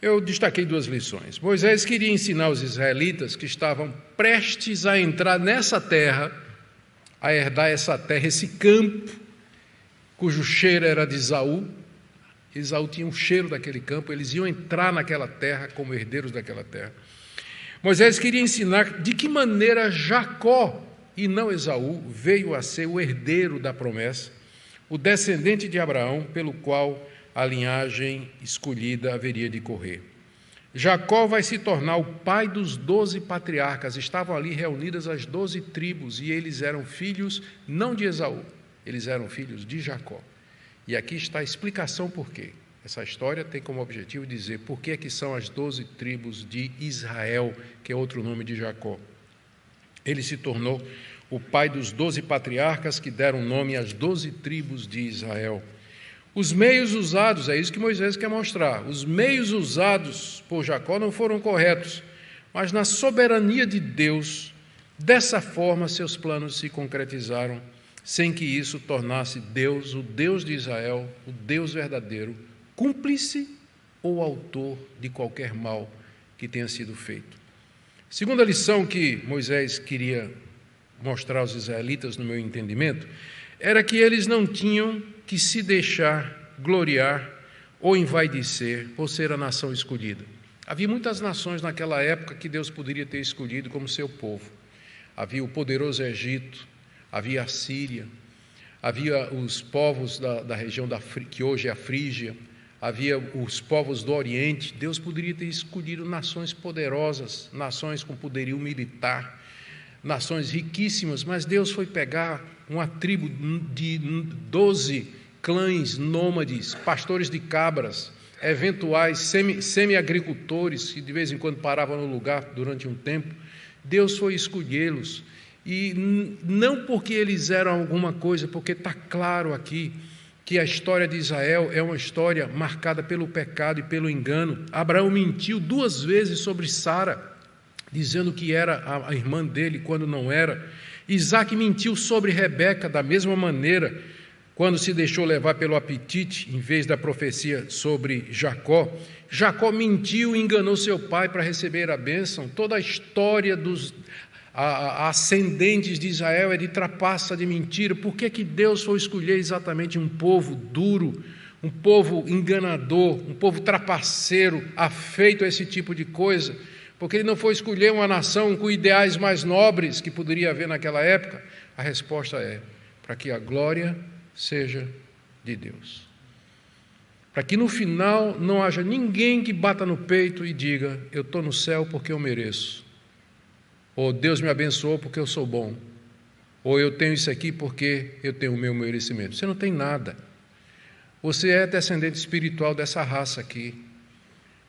Eu destaquei duas lições. Moisés queria ensinar os israelitas que estavam prestes a entrar nessa terra, a herdar essa terra, esse campo, cujo cheiro era de Esaú. Esaú tinha um cheiro daquele campo, eles iam entrar naquela terra como herdeiros daquela terra. Moisés queria ensinar de que maneira Jacó, e não Esaú, veio a ser o herdeiro da promessa, o descendente de Abraão, pelo qual a linhagem escolhida haveria de correr. Jacó vai se tornar o pai dos 12 patriarcas. Estavam ali reunidas as 12 tribos, e eles eram filhos não de Esaú, eles eram filhos de Jacó. E aqui está a explicação por quê. Essa história tem como objetivo dizer por que é que são as 12 tribos de Israel, que é outro nome de Jacó. Ele se tornou o pai dos 12 patriarcas que deram nome às 12 tribos de Israel. Os meios usados, é isso que Moisés quer mostrar, os meios usados por Jacó não foram corretos, mas na soberania de Deus, dessa forma seus planos se concretizaram, sem que isso tornasse Deus, o Deus de Israel, o Deus verdadeiro, cúmplice ou autor de qualquer mal que tenha sido feito. Segunda lição que Moisés queria mostrar aos israelitas, no meu entendimento, era que eles não tinham que se deixar gloriar ou envaidecer por ser a nação escolhida. Havia muitas nações naquela época que Deus poderia ter escolhido como seu povo. Havia o poderoso Egito, havia a Síria, havia os povos da região que hoje é a Frígia, havia os povos do Oriente. Deus poderia ter escolhido nações poderosas, nações com poderio militar, nações riquíssimas, mas Deus foi pegar uma tribo de 12 clãs nômades, pastores de cabras, eventuais semi-agricultores, que de vez em quando paravam no lugar durante um tempo. Deus foi escolhê-los, e não porque eles eram alguma coisa, porque está claro aqui que a história de Israel é uma história marcada pelo pecado e pelo engano. Abraão mentiu 2 vezes sobre Sara, dizendo que era a irmã dele quando não era. Isaac mentiu sobre Rebeca da mesma maneira, quando se deixou levar pelo apetite, em vez da profecia sobre Jacó. Jacó mentiu e enganou seu pai para receber a bênção. Toda a história dos ascendentes de Israel é de trapaça, de mentira. Por que Deus foi escolher exatamente um povo duro, um povo enganador, um povo trapaceiro, afeito a esse tipo de coisa? Porque ele não foi escolher uma nação com ideais mais nobres que poderia haver naquela época? A resposta é: para que a glória seja de Deus. Para que no final não haja ninguém que bata no peito e diga: eu estou no céu porque eu mereço, ou Deus me abençoou porque eu sou bom, ou eu tenho isso aqui porque eu tenho o meu merecimento. Você não tem nada. Você é descendente espiritual dessa raça aqui.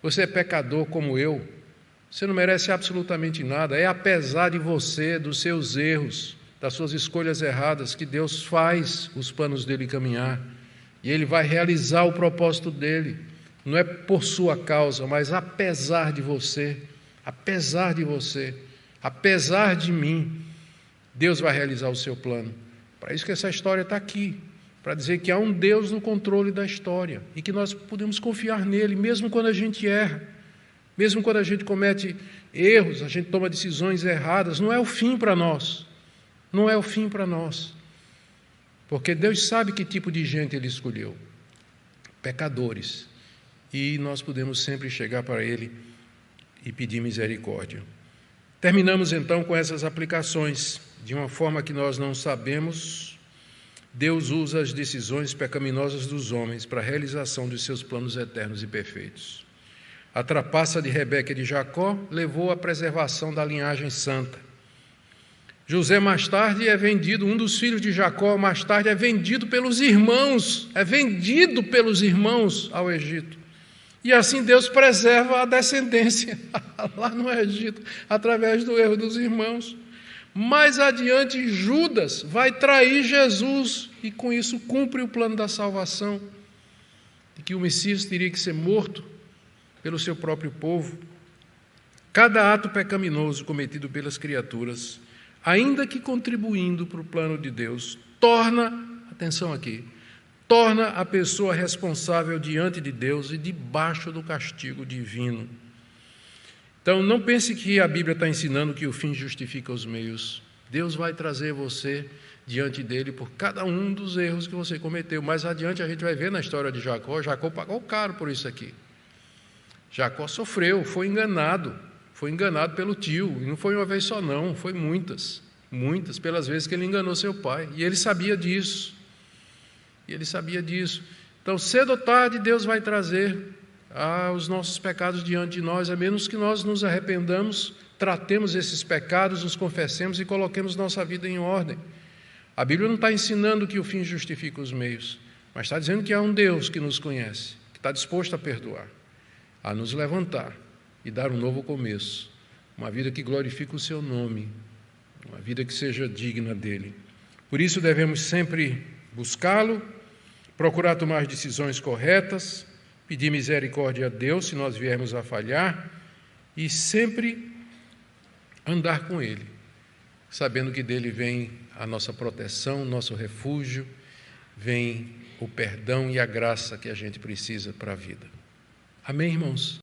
Você é pecador como eu. Você não merece absolutamente nada. É apesar de você, dos seus erros, das suas escolhas erradas, que Deus faz os planos dele caminhar. E ele vai realizar o propósito dele. Não é por sua causa, mas apesar de você, apesar de mim, Deus vai realizar o seu plano. Para isso que essa história está aqui, para dizer que há um Deus no controle da história e que nós podemos confiar nele, mesmo quando a gente erra, mesmo quando a gente comete erros, a gente toma decisões erradas. Não é o fim para nós, não é o fim para nós, porque Deus sabe que tipo de gente ele escolheu, pecadores, e nós podemos sempre chegar para ele e pedir misericórdia. Terminamos então com essas aplicações. De uma forma que nós não sabemos, Deus usa as decisões pecaminosas dos homens para a realização de seus planos eternos e perfeitos. A trapaça de Rebeca e de Jacó levou à preservação da linhagem santa. José mais tarde é vendido, um dos filhos de Jacó mais tarde é vendido pelos irmãos ao Egito. E assim Deus preserva a descendência lá no Egito, através do erro dos irmãos. Mais adiante, Judas vai trair Jesus e com isso cumpre o plano da salvação, de que o Messias teria que ser morto pelo seu próprio povo. Cada ato pecaminoso cometido pelas criaturas, ainda que contribuindo para o plano de Deus, torna torna a pessoa responsável diante de Deus e debaixo do castigo divino. Então, não pense que a Bíblia está ensinando que o fim justifica os meios. Deus vai trazer você diante dele por cada um dos erros que você cometeu. Mais adiante a gente vai ver na história de Jacó. Jacó pagou caro por isso aqui. Jacó sofreu, foi enganado pelo tio. E não foi uma vez só não, foi muitas pelas vezes que ele enganou seu pai. E ele sabia disso. Então, cedo ou tarde, Deus vai trazer os nossos pecados diante de nós, a menos que nós nos arrependamos, tratemos esses pecados, nos confessemos e coloquemos nossa vida em ordem. A Bíblia não está ensinando que o fim justifica os meios, mas está dizendo que há um Deus que nos conhece, que está disposto a perdoar, a nos levantar e dar um novo começo, uma vida que glorifique o seu nome, uma vida que seja digna dele. Por isso devemos sempre buscá-lo, procurar tomar decisões corretas, pedir misericórdia a Deus se nós viermos a falhar e sempre andar com Ele, sabendo que dele vem a nossa proteção, nosso refúgio, vem o perdão e a graça que a gente precisa para a vida. Amém, irmãos?